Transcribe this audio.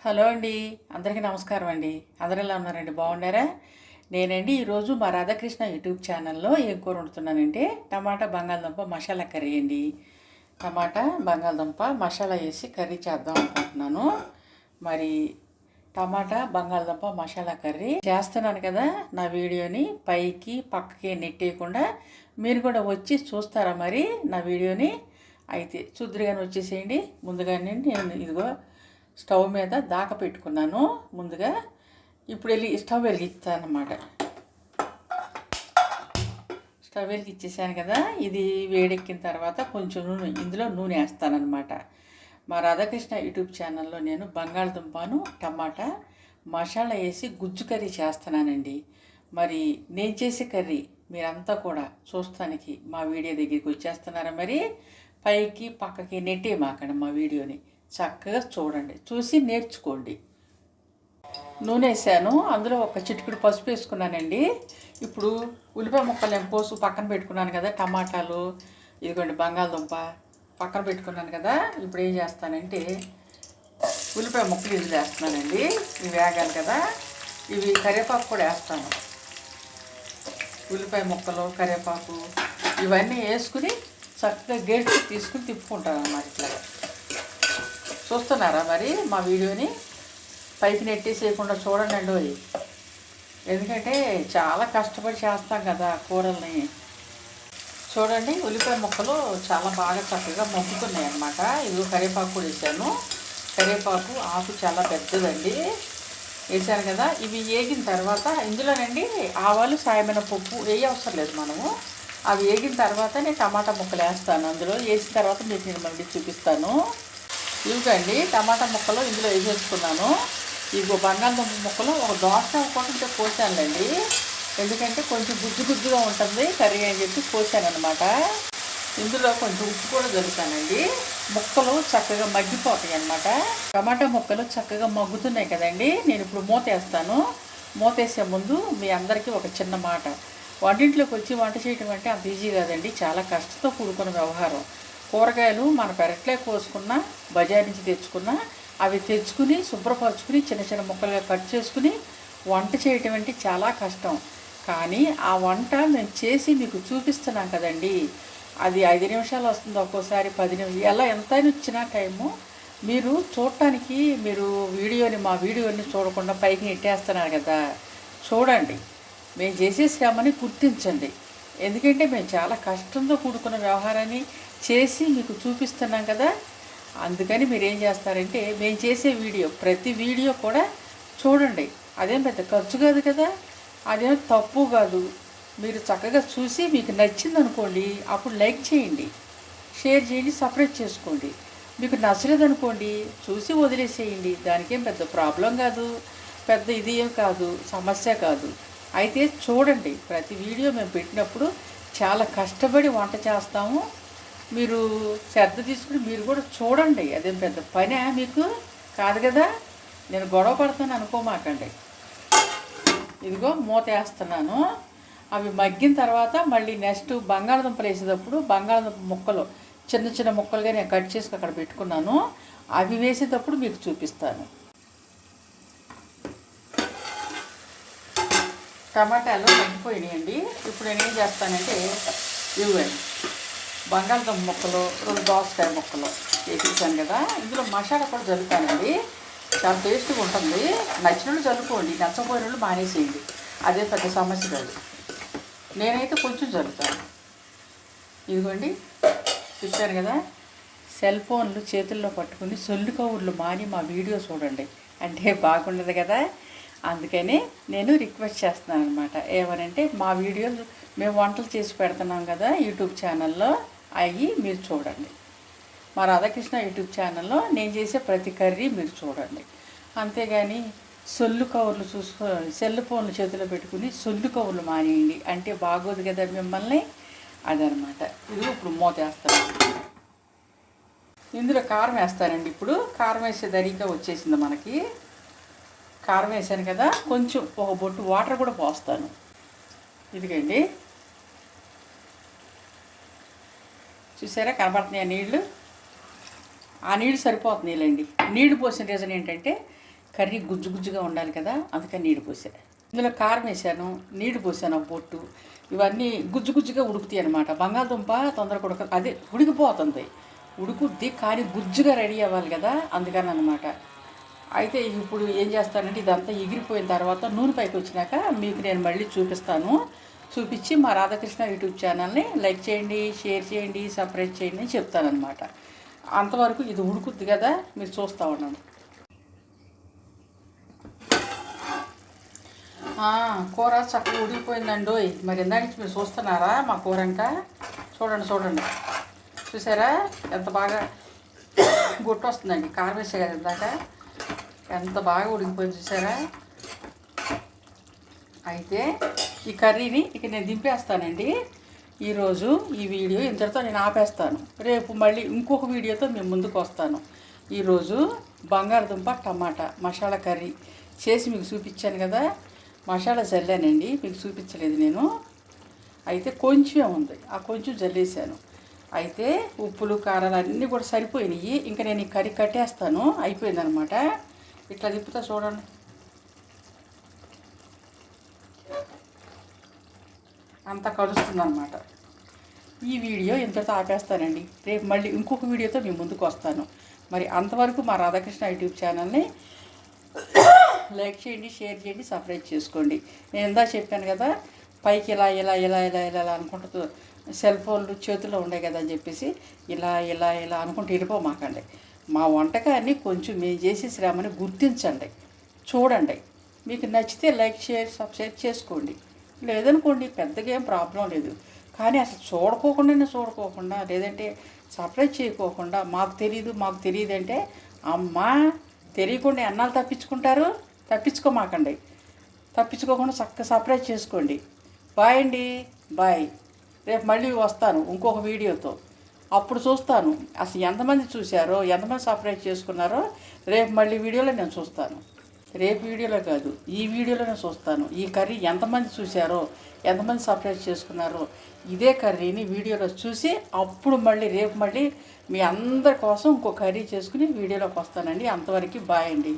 Hello అండి, అందరికీ నమస్కారం అండి. అందరూ ఎలా ఉన్నారండి? బాగున్నారా? నేనండి ఈరోజు మా రాధాకృష్ణ యూట్యూబ్ ఛానల్లో ఏం కూర వండుతున్నానంటే టమాటా బంగాళదుంప మసాలా కర్రీ అండి. టమాటా బంగాళదుంప మసాలా వేసి కర్రీ చేద్దాం అనుకుంటున్నాను. మరి టమాటా బంగాళదుంప మసాలా కర్రీ చేస్తున్నాను కదా. నా వీడియోని పైకి పక్కకి నెట్టేయకుండా మీరు కూడా వచ్చి చూస్తారా మరి నా వీడియోని? అయితే చూద్దరుగానే వచ్చేసేయండి. ముందుగానే నేను ఇదిగో స్టవ్ మీద దాక పెట్టుకున్నాను ముందుగా. ఇప్పుడు స్టవ్ వెలిగిస్తాను అన్నమాట. స్టవ్ వెలిగిచ్చేసాను కదా. ఇది వేడెక్కిన తర్వాత కొంచెం ఇందులో నూనె వేస్తానన్నమాట. మా రాధాకృష్ణ యూట్యూబ్ ఛానల్లో నేను బంగాళదుంపను టమాటా మసాలా వేసి గుజ్జు కర్రీ చేస్తున్నానండి. మరి నేను చేసే కర్రీ మీరంతా కూడా చూస్తానికి మా వీడియో దగ్గరికి వచ్చేస్తున్నారా? మరి పైకి పక్కకి నెట్టేయమాకండి మా వీడియోని. చక్కగా చూడండి, చూసి నేర్చుకోండి. నూనె వేసాను, అందులో ఒక చిటికెడు పసుపు వేసుకున్నానండి. ఇప్పుడు ఉల్లిపాయ ముక్కలు పోసు పక్కన పెట్టుకున్నాను కదా. టమాటాలు ఇదిగోండి, బంగాళదుంప పక్కన పెట్టుకున్నాను కదా. ఇప్పుడు ఏం చేస్తానంటే ఉల్లిపాయ ముక్కలు ఇది వేస్తున్నానండి. ఇవి వేగాలి కదా. ఇవి కరివేపాకు కూడా వేస్తాను. ఉల్లిపాయ ముక్కలు కరివేపాకు ఇవన్నీ వేసుకుని చక్కగా గెరిచి తీసుకుని తిప్పుకుంటాను అన్నమాట. ఇట్లా చూస్తున్నారా మరి మా వీడియోని? పైకి నెట్టేసేయకుండా చూడండి. ఎందుకంటే చాలా కష్టపడి చేస్తాం కదా కూరల్ని. చూడండి, ఉల్లిపాయ ముక్కలు చాలా బాగా చక్కగా మగ్గుతున్నాయి అన్నమాట. ఇది కరివేపాకు కూడా వేసాను. కరివేపాకు ఆకు చాలా పెద్దదండి, వేసాను కదా. ఇవి వేగిన తర్వాత ఇందులోనండి ఆవాలు సాయమైన పప్పు వేయ అవసరం లేదు మనము. అవి వేగిన తర్వాత నేను టమాటా ముక్కలు వేస్తాను. అందులో వేసిన తర్వాత మీకు నేను మళ్ళీ చూపిస్తాను. ఇవిగండి టమాటా ముక్కలు ఇందులో వేసేసుకున్నాను. ఇగో బంగాళదుంప ముక్కలు ఒక దోస ఒకటి కోసానులేండి. ఎందుకంటే కొంచెం గుజ్జు గుజ్జుగా ఉంటుంది కర్రీ అని చెప్పి కోసాను అనమాట. ఇందులో కొంచెం ఉప్పు కూడా జరుగుతానండి. ముక్కలు చక్కగా మగ్గిపోతాయి అన్నమాట. టమాటా ముక్కలు చక్కగా మగ్గుతున్నాయి కదండి. నేను ఇప్పుడు మూత వేస్తాను. మూత వేసే ముందు మీ అందరికీ ఒక చిన్న మాట. వంటింట్లోకి వచ్చి వంట చేయటం అంటే అంత ఈజీ కాదండి, చాలా కష్టంతో కూడుకున్న వ్యవహారం. కూరగాయలు మన పెరట్లో కోసుకున్నా బజార్ నుంచి తెచ్చుకున్నా అవి తెచ్చుకుని శుభ్రపరచుకుని చిన్న చిన్న ముక్కలుగా కట్ చేసుకుని వంట చేయటం అంటే చాలా కష్టం. కానీ ఆ వంట మేము చేసి మీకు చూపిస్తున్నాం కదండి. అది 5 నిమిషాలు వస్తుంది, ఒక్కోసారి 10 నిమిషాలు, ఎలా ఎంతైనా ఇచ్చినా టైము. మీరు చూడటానికి మీరు మా వీడియోని చూడకుండా పైకి నెట్టేస్తున్నారు కదా. చూడండి, మేము చేసే శ్రమని గుర్తించండి. ఎందుకంటే మేము చాలా కష్టంతో కూడుకున్న వ్యవహారాన్ని చేసి మీకు చూపిస్తున్నాం కదా. అందుకని మీరు ఏం చేస్తారంటే మేము చేసే ప్రతి వీడియో కూడా చూడండి. అదేం పెద్ద ఖర్చు కాదు కదా, అదేం తప్పు కాదు. మీరు చక్కగా చూసి మీకు నచ్చింది అనుకోండి, అప్పుడు లైక్ చేయండి, షేర్ చేయండి, సపరేట్ చేసుకోండి. మీకు నచ్చలేదనుకోండి చూసి వదిలేసేయండి. దానికేం పెద్ద ప్రాబ్లం కాదు, పెద్ద ఇది ఏం కాదు, సమస్య కాదు. అయితే చూడండి, ప్రతి వీడియో మేము పెట్టినప్పుడు చాలా కష్టపడి వంట చేస్తాము. మీరు శ్రద్ధ తీసుకుని మీరు కూడా చూడండి. అదేం పెద్ద పనే మీకు కాదు కదా. నేను గొడవ పడతాను అనుకోమాకండి. ఇదిగో మూత వేస్తున్నాను. అవి మగ్గిన తర్వాత మళ్ళీ నెక్స్ట్ బంగాళదుంపలు వేసేటప్పుడు బంగాళదుంప ముక్కలు చిన్న చిన్న ముక్కలుగా నేను కట్ చేసి అక్కడ పెట్టుకున్నాను. అవి వేసేటప్పుడు మీకు చూపిస్తాను. టమాటాలు మగ్గిపోయినాయండి. ఇప్పుడు నేను ఏం చేస్తానంటే ఇవ్వండి, బంగాళదుంప ముక్కలు 2 దోసకాయ ముక్కలు వేసేసాను కదా. ఇందులో మసాలా కూడా జల్లుతానండి, చాలా టేస్ట్గా ఉంటుంది. నచ్చిన వాళ్ళు జల్లుకోండి, నచ్చపోయిన వాళ్ళు మానేసేయండి, అదే పెద్ద సమస్య కాదు. నేనైతే కొంచెం జల్లుతాను. ఇదిగోండి, చూశాను కదా. సెల్ ఫోన్లు చేతుల్లో పట్టుకుని సొల్లు కవుర్లు మాని మా వీడియో చూడండి అంటే బాగుండదు కదా. అందుకని నేను రిక్వెస్ట్ చేస్తున్నాను అనమాట. ఏమనంటే మా వీడియోలు మేము వంటలు చేసి పెడుతున్నాం కదా యూట్యూబ్ ఛానల్లో, అవి మీరు చూడండి. మా రాధాకృష్ణ యూట్యూబ్ ఛానల్లో నేను చేసే ప్రతి కర్రీ మీరు చూడండి. అంతేగాని సొల్లు కవర్లు సెల్ ఫోన్లు చేతిలో పెట్టుకుని సొల్లు కవర్లు మానేయండి అంటే బాగోదు కదా మిమ్మల్ని. అదనమాట. ఇది ఇప్పుడు మూత వేస్తాను. ఇందులో కారం వేస్తానండి. ఇప్పుడు కారం వేసే దరిగా వచ్చేసింది మనకి. కారం వేసాను కదా, కొంచెం ఒక బొట్టు వాటర్ కూడా పోస్తాను. ఇదిగండి, చూసారా కనబడుతున్నాయి నీళ్ళు. ఆ నీళ్ళు సరిపోతున్నాయిలేండి. నీళ్లు పోసిన రీజన్ ఏంటంటే కర్రీ గుజ్జు గుజ్జుగా ఉండాలి కదా, అందుకని నీళ్ళు పోసాను. ఇందులో కారం వేసాను, నీళ్ళు పోసాను ఒక పొట్టు. ఇవన్నీ గుజ్జు గుజ్జుగా ఉడుకుతాయి అనమాట. బంగాళదుంప తొందరగా అదే ఉడికిపోతుంది, ఉడుకుద్ది, కానీ గుజ్జుగా రెడీ అవ్వాలి కదా, అందుకని అనమాట. అయితే ఇప్పుడు ఏం చేస్తానంటే ఇదంతా ఎగిరిపోయిన తర్వాత నూనె పైకి వచ్చినాక మీకు నేను మళ్ళీ చూపించి మా రాధాకృష్ణ యూట్యూబ్ ఛానల్ని లైక్ చేయండి, షేర్ చేయండి, సబ్స్క్రైబ్ చేయండి అని చెప్తానమాట. అంతవరకు ఇది ఉడుకుద్ది కదా, మీరు చూస్తూ ఉండండి. కూర చక్కగా ఉడికిపోయిందండి. మరి ఇందాక నుంచి మీరు చూస్తున్నారా మా కూర ఇంకా? చూడండి, చూసారా ఎంత బాగా గుట్టు వస్తుందండి. కారం వేసే కదా ఇందాక, ఎంత బాగా ఉడికిపోయింది చూసారా. అయితే ఈ కర్రీని ఇక నేను దింపేస్తానండి. ఈరోజు ఈ వీడియో ఇంతటితో నేను ఆపేస్తాను. రేపు మళ్ళీ ఇంకొక వీడియోతో మేము ముందుకు వస్తాను. ఈరోజు బంగాళదుంప టమాటా మసాలా కర్రీ చేసి మీకు చూపించాను కదా, మసాలా జల్లానండి, మీకు చూపించలేదు నేను. అయితే కొంచెమే ఉంది, ఆ కొంచెం జల్లేసాను. అయితే ఉప్పులు కారాలు అన్నీ కూడా సరిపోయినాయి. ఇంకా నేను ఈ కర్రీ కట్టేస్తాను, అయిపోయిందనమాట. ఇట్లా తిప్పుతా చూడండి. అంతా కలుస్తుందన్నమాట. ఈ వీడియో ఇంతటితో ఆపేస్తానండి. రేపు మళ్ళీ ఇంకొక వీడియోతో మేము ముందుకు వస్తాను. మరి అంతవరకు మా రాధాకృష్ణ యూట్యూబ్ ఛానల్ని లైక్ చేయండి, షేర్ చేయండి, సబ్స్క్రైబ్ చేసుకోండి. నేను ఇందా చెప్పాను కదా, పైకి ఇలా ఇలా ఇలా ఇలా ఇలా అనుకుంటూ సెల్ ఫోన్లు చేతుల్లో ఉండే కదా అని చెప్పేసి ఇలా ఇలా ఇలా అనుకుంటూ వెళ్ళిపోమాకండి. మా వంటకాన్ని కొంచెం మేము చేసే శ్రమని గుర్తించండి, చూడండి. మీకు నచ్చితే లైక్, షేర్, సబ్స్క్రైబ్ చేసుకోండి. లేదనుకోండి, పెద్దగా ఏం ప్రాబ్లం లేదు. కానీ అసలు చూడకోకుండా లేదంటే సబ్స్క్రైబ్ చేయకోకుండా మాకు తెలియదు అంటే, అమ్మా తెలియకుండా ఎన్నాళ్ళు తప్పించుకోమాకండి. తప్పించుకోకుండా చక్కగా సబ్స్క్రైబ్ చేసుకోండి. బాయ్ అండి, బాయ్. రేపు మళ్ళీ వస్తాను ఇంకొక వీడియోతో. అప్పుడు చూస్తాను అసలు ఎంతమంది చూశారో, ఎంతమంది సబ్స్క్రైబ్ చేసుకున్నారో. రేపు మళ్ళీ వీడియోలో నేను చూస్తాను. రేపు వీడియోలో కాదు, ఈ వీడియోలోనే చూస్తాను. ఈ కర్రీ ఎంతమంది చూశారో, ఎంతమంది సబ్స్క్రైబ్ చేసుకున్నారో, ఇదే కర్రీని వీడియోలో చూసి అప్పుడు మళ్ళీ రేపు మళ్ళీ మీ అందరి కోసం ఇంకో కర్రీ చేసుకుని వీడియోలోకి వస్తానండి. అంతవరకు బాయ్ అండి.